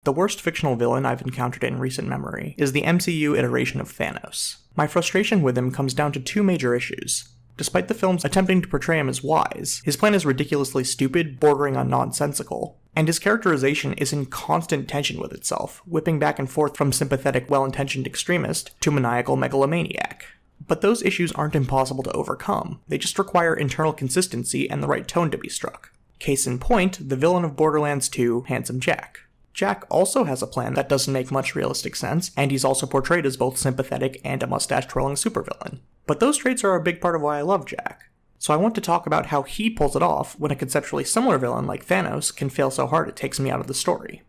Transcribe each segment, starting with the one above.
The worst fictional villain I've encountered in recent memory is the MCU iteration of Thanos. My frustration with him comes down to two major issues. Despite the films attempting to portray him as wise, his plan is ridiculously stupid, bordering on nonsensical, and his characterization is in constant tension with itself, whipping back and forth from sympathetic, well-intentioned extremist to maniacal megalomaniac. But those issues aren't impossible to overcome, they just require internal consistency and the right tone to be struck. Case in point, the villain of Borderlands 2, Handsome Jack. Jack also has a plan that doesn't make much realistic sense, and he's also portrayed as both sympathetic and a mustache-twirling supervillain. But those traits are a big part of why I love Jack. So I want to talk about how he pulls it off when a conceptually similar villain like Thanos can fail so hard it takes me out of the story.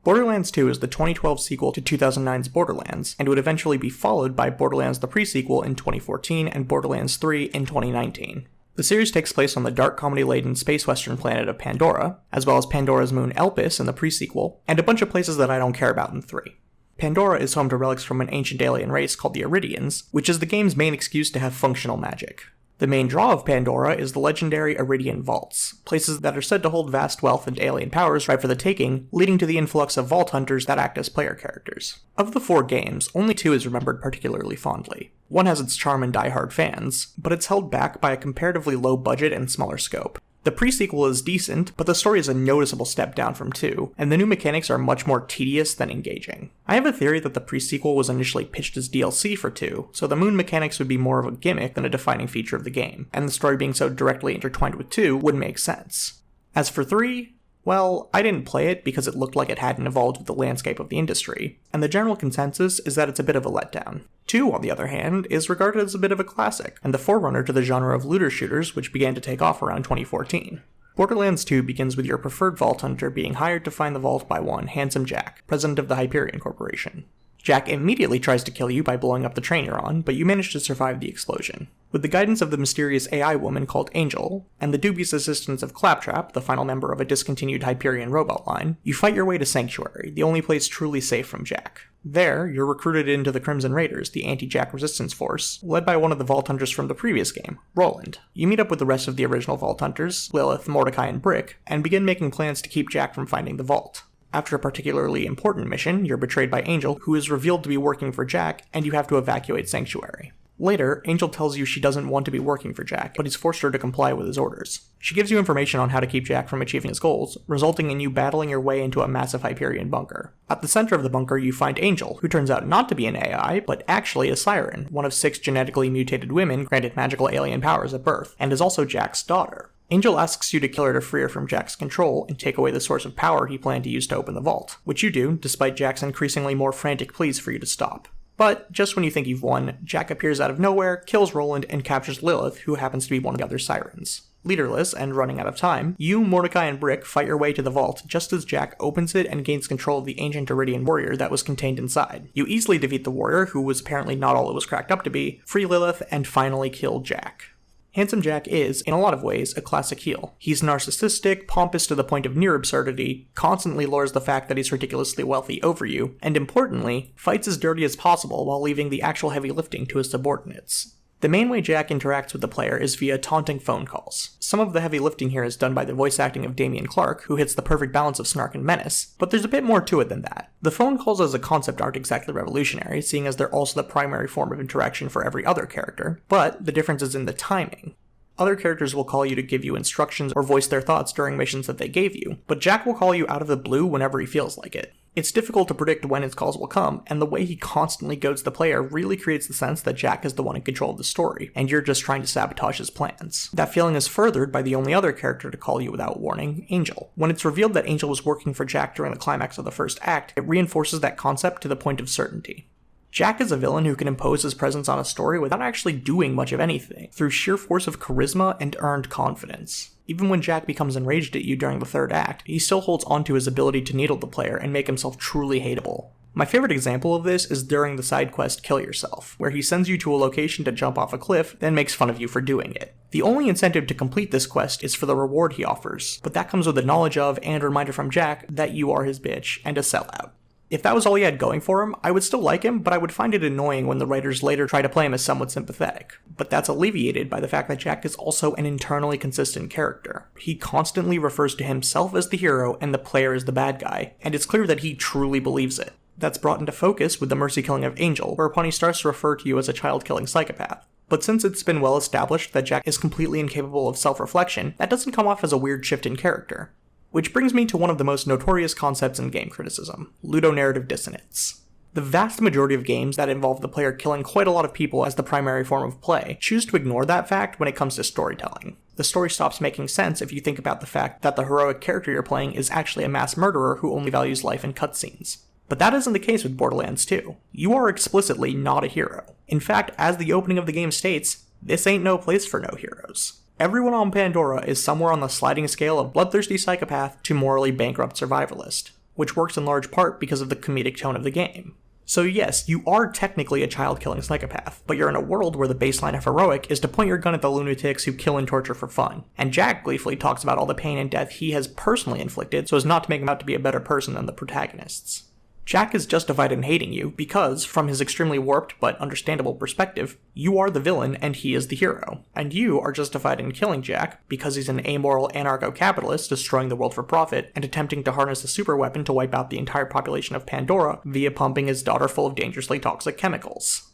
Borderlands 2 is the 2012 sequel to 2009's Borderlands, and would eventually be followed by Borderlands the pre-sequel in 2014 and Borderlands 3 in 2019. The series takes place on the dark comedy-laden space western planet of Pandora, as well as Pandora's moon Elpis in the pre-sequel, and a bunch of places that I don't care about in 3. Pandora is home to relics from an ancient alien race called the Iridians, which is the game's main excuse to have functional magic. The main draw of Pandora is the legendary Iridian vaults, places that are said to hold vast wealth and alien powers ripe for the taking, leading to the influx of vault hunters that act as player characters. Of the 4 games, only 2 is remembered particularly fondly. One has its charm and die-hard fans, but it's held back by a comparatively low budget and smaller scope. The pre-sequel is decent, but the story is a noticeable step down from 2, and the new mechanics are much more tedious than engaging. I have a theory that the pre-sequel was initially pitched as DLC for 2, so the moon mechanics would be more of a gimmick than a defining feature of the game, and the story being so directly intertwined with 2 would make sense. As for 3, well, I didn't play it because it looked like it hadn't evolved with the landscape of the industry, and the general consensus is that it's a bit of a letdown. 2, on the other hand, is regarded as a bit of a classic, and the forerunner to the genre of looter shooters which began to take off around 2014. Borderlands 2 begins with your preferred vault hunter being hired to find the vault by one Handsome Jack, president of the Hyperion Corporation. Jack immediately tries to kill you by blowing up the train you're on, but you manage to survive the explosion. With the guidance of the mysterious AI woman called Angel, and the dubious assistance of Claptrap, the final member of a discontinued Hyperion robot line, you fight your way to Sanctuary, the only place truly safe from Jack. There, you're recruited into the Crimson Raiders, the anti-Jack resistance force, led by one of the Vault Hunters from the previous game, Roland. You meet up with the rest of the original Vault Hunters, Lilith, Mordecai, and Brick, and begin making plans to keep Jack from finding the vault. After a particularly important mission, you're betrayed by Angel, who is revealed to be working for Jack, and you have to evacuate Sanctuary. Later, Angel tells you she doesn't want to be working for Jack, but he's forced her to comply with his orders. She gives you information on how to keep Jack from achieving his goals, resulting in you battling your way into a massive Hyperion bunker. At the center of the bunker, you find Angel, who turns out not to be an AI, but actually a Siren, one of 6 genetically mutated women granted magical alien powers at birth, and is also Jack's daughter. Angel asks you to kill her to free her from Jack's control and take away the source of power he planned to use to open the vault, which you do, despite Jack's increasingly more frantic pleas for you to stop. But, just when you think you've won, Jack appears out of nowhere, kills Roland, and captures Lilith, who happens to be one of the other Sirens. Leaderless, and running out of time, you, Mordecai, and Brick fight your way to the vault just as Jack opens it and gains control of the ancient Iridian warrior that was contained inside. You easily defeat the warrior, who was apparently not all it was cracked up to be, free Lilith, and finally kill Jack. Handsome Jack is, in a lot of ways, a classic heel. He's narcissistic, pompous to the point of near absurdity, constantly lures the fact that he's ridiculously wealthy over you, and importantly, fights as dirty as possible while leaving the actual heavy lifting to his subordinates. The main way Jack interacts with the player is via taunting phone calls. Some of the heavy lifting here is done by the voice acting of Damian Clark, who hits the perfect balance of snark and menace, but there's a bit more to it than that. The phone calls as a concept aren't exactly revolutionary, seeing as they're also the primary form of interaction for every other character, but the difference is in the timing. Other characters will call you to give you instructions or voice their thoughts during missions that they gave you, but Jack will call you out of the blue whenever he feels like it. It's difficult to predict when his calls will come, and the way he constantly goads the player really creates the sense that Jack is the one in control of the story, and you're just trying to sabotage his plans. That feeling is furthered by the only other character to call you without warning, Angel. When it's revealed that Angel was working for Jack during the climax of the first act, it reinforces that concept to the point of certainty. Jack is a villain who can impose his presence on a story without actually doing much of anything, through sheer force of charisma and earned confidence. Even when Jack becomes enraged at you during the third act, he still holds onto his ability to needle the player and make himself truly hateable. My favorite example of this is during the side quest Kill Yourself, where he sends you to a location to jump off a cliff, then makes fun of you for doing it. The only incentive to complete this quest is for the reward he offers, but that comes with the knowledge of and reminder from Jack that you are his bitch and a sellout. If that was all he had going for him, I would still like him, but I would find it annoying when the writers later try to play him as somewhat sympathetic. But that's alleviated by the fact that Jack is also an internally consistent character. He constantly refers to himself as the hero and the player as the bad guy, and it's clear that he truly believes it. That's brought into focus with the mercy killing of Angel, whereupon he starts to refer to you as a child-killing psychopath. But since it's been well established that Jack is completely incapable of self-reflection, that doesn't come off as a weird shift in character. Which brings me to one of the most notorious concepts in game criticism, ludonarrative dissonance. The vast majority of games that involve the player killing quite a lot of people as the primary form of play choose to ignore that fact when it comes to storytelling. The story stops making sense if you think about the fact that the heroic character you're playing is actually a mass murderer who only values life in cutscenes. But that isn't the case with Borderlands 2. You are explicitly not a hero. In fact, as the opening of the game states, this ain't no place for no heroes. Everyone on Pandora is somewhere on the sliding scale of bloodthirsty psychopath to morally bankrupt survivalist, which works in large part because of the comedic tone of the game. So yes, you are technically a child-killing psychopath, but you're in a world where the baseline of heroic is to point your gun at the lunatics who kill and torture for fun, and Jack gleefully talks about all the pain and death he has personally inflicted so as not to make him out to be a better person than the protagonists. Jack is justified in hating you because, from his extremely warped but understandable perspective, you are the villain and he is the hero. And you are justified in killing Jack because he's an amoral anarcho-capitalist destroying the world for profit and attempting to harness a superweapon to wipe out the entire population of Pandora via pumping his daughter full of dangerously toxic chemicals.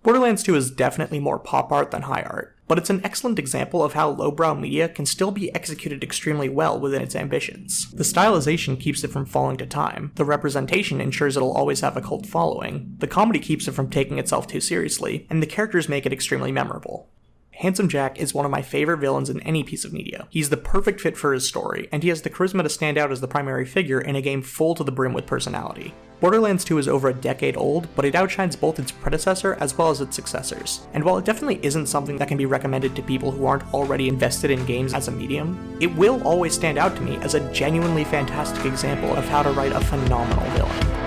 Borderlands 2 is definitely more pop art than high art, but it's an excellent example of how lowbrow media can still be executed extremely well within its ambitions. The stylization keeps it from falling to time, the representation ensures it'll always have a cult following, the comedy keeps it from taking itself too seriously, and the characters make it extremely memorable. Handsome Jack is one of my favorite villains in any piece of media. He's the perfect fit for his story, and he has the charisma to stand out as the primary figure in a game full to the brim with personality. Borderlands 2 is over a decade old, but it outshines both its predecessor as well as its successors. And while it definitely isn't something that can be recommended to people who aren't already invested in games as a medium, it will always stand out to me as a genuinely fantastic example of how to write a phenomenal villain.